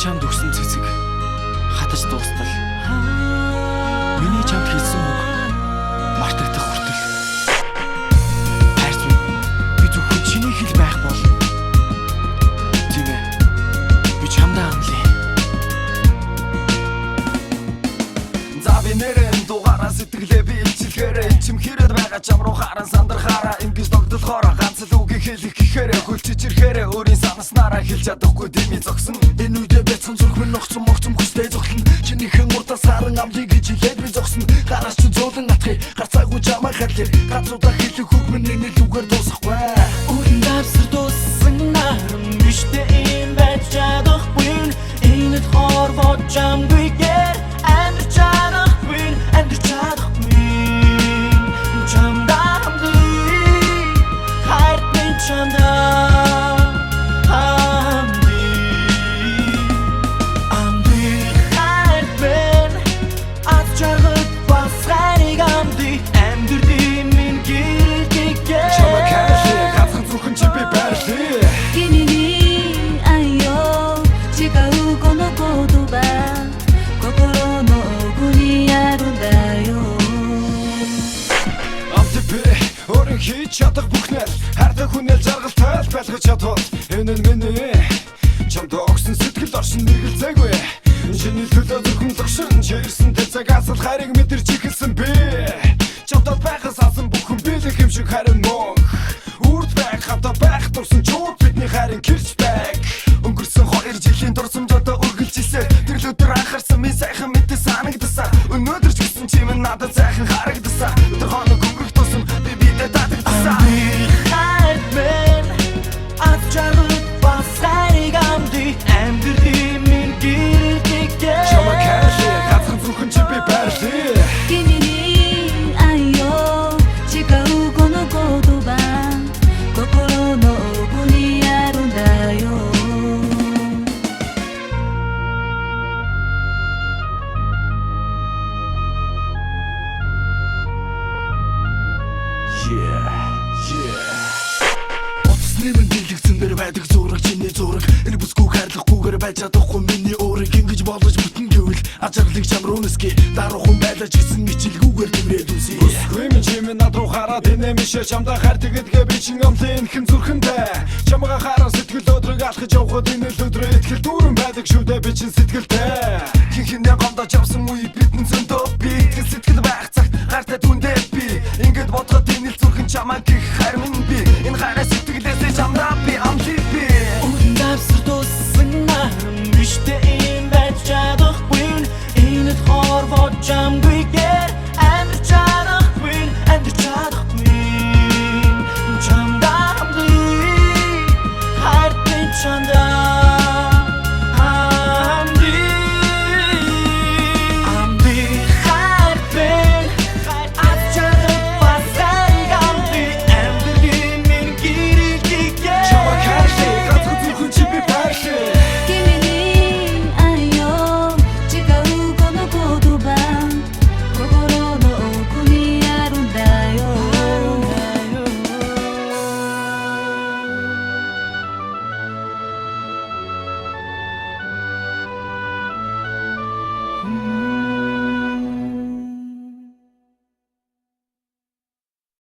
чамд өгсөн цэцэг хатаж дуустал. Миний чамд хэлсэн үг мартагдах хүртэл. Хайрц минь би зөвхөн чиний хэл байх бол тийм ээ. Би чамдаа амлая. За би нэрэн дугаараа сэтгэлээ би илчилгээрээ чим хэрэг байгаа чам руу харан сандрахаараа ингэж догдолхоор ганц л үг хэлэх гэхээр хөлчөж ирэхээр өөрийн санаснараа хэлж чадахгүй дими зогсон. Энэ үедээ бяцхан зүрх минь ногцом хүстэй зогтлон. Чинийхэн урдаа саран амлий гэж хэлээд би зогсон. Гараас ч зөөлөн атхи гарцаагүй чамаа харлээ. Ганцудаа хэлэх үг минь нэг үгээр дуусахгүй. Үн давсар дууссан нарам биштэй энэ байж чадахгүй. Энэ хорвоо чамгүй гээр амьд чадахгүй. Чамдаа амлий хайрт минь чамдаа хийж чадах бүхнээр хардаг хүнээр жаргалтай байлгаж чадвал энэ нь миний чамд огсон сэтгэл оршин нэгэлцээгүй. Чиний төлөө зөвхөн логшин чирсэн цагаас л хайрыг мэдэрч ихэлсэн би. Чамд байхаас асан бүхэн биелэх юм шиг харин мөн үрд байх хата байх турсан чууд бидний хайрын гэрч байг. Өнгөрсөн 2 жилийн дурсамжуудаа үргэлжилсэн тэр л өдөр анхаарсан минь сайхан мэдээ санагдсан. Өнөөдөр ч гэсэн чи минь надад сайхан харагдсан. Тэр хоног өнгөрөх тусам би бидээ татагдсан. Хайрт минь ад жаргал бас хайрыг амди амьдэрdi минь гэрэлтэйгээ. Чамаа кайшээ ганцхан зөвхөн чи би байрлаа. Утасны дэлгэцэн дээр байдаг зураг чиний зураг. Энэ бүсгүй хайрлахгүйгээр байж чадахгүй миний өөрийг ингэж болгож бүтэн гэвэл ажиглыг чам руу нэсгэ даруухан байлаж гисэн ичилгүүгээр тэмрээд үсэ. Бүсгүй минь чимээ над руу хараад энэ мишээ чамдаа хайртай гэдгээ би чин амлын хэн зүрхэндээ. Чамгаа хараа сэтгэл өдрөг алхаж явхад энэ л өдрөө итгэл дүүрэн байдаг шүү дээ би чин сэтгэлтэй. Хинхэнэ гомдож явсан үе бидэн зөндөө би сэтгэл байх цагт хайртай түндээ би ингэж бодоход энэ л зүрхэн чамаа гих хайр минь би энэ хайраа сэтгэлээсээ чамдаа би амлий би. Үн давсар дууссан нарам биштэй энэ байж чадахгүй. Энэ хорвоо чамгүй